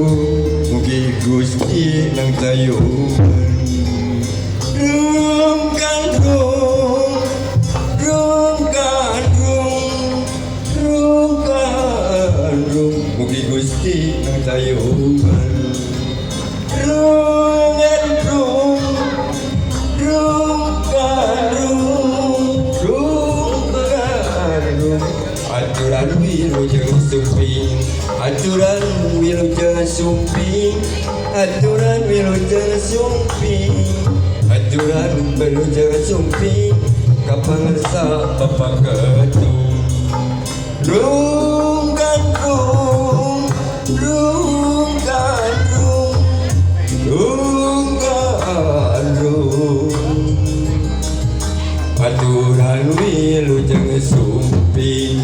mugi Gusti nang tayuban rum kan rum mugi Gusti nang tayuban rum aturan wilujeng sumping aturan wilujeng sumping aturan wilujeng sumping aturan wilujeng sumping kapangarsa papaketung rungkan aturan wilujeng sumping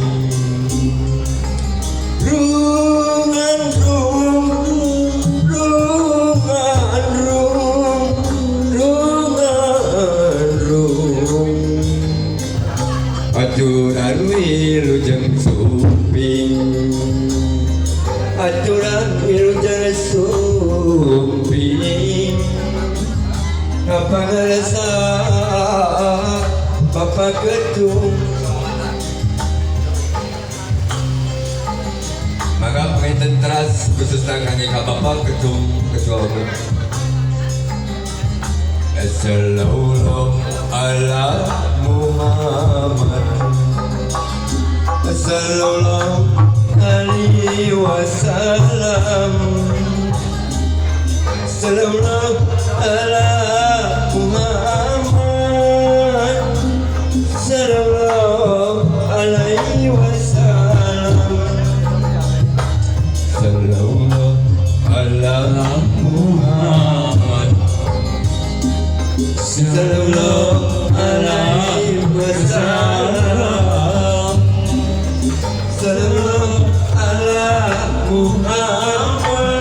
aturan wilujeng sumping aturan wilujeng sumping kapangarsa papaketung maka penginten teras khususnya kangge ka Bapak Ketua Umum Sallallahu ala Muhammad Sallallahu alaihi wasallam Sallallahu ala Muhammad Sallallahu alaihi wasallam Sallallahu ala Muhammad Sallallahu alaihi wasallam Sallallahu ala Muhammad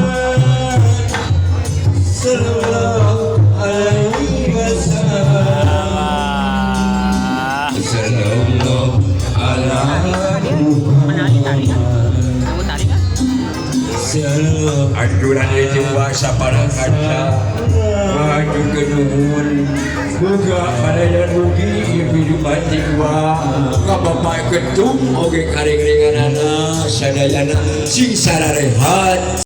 Sallallahu alaihi wasallam Sallallahu ala Muhammad aturan itu bahasa para kata maju ke nuhun buka pada rugi ibu batik wa kabapak ketum oke karing ringanana sadayana sing sararehat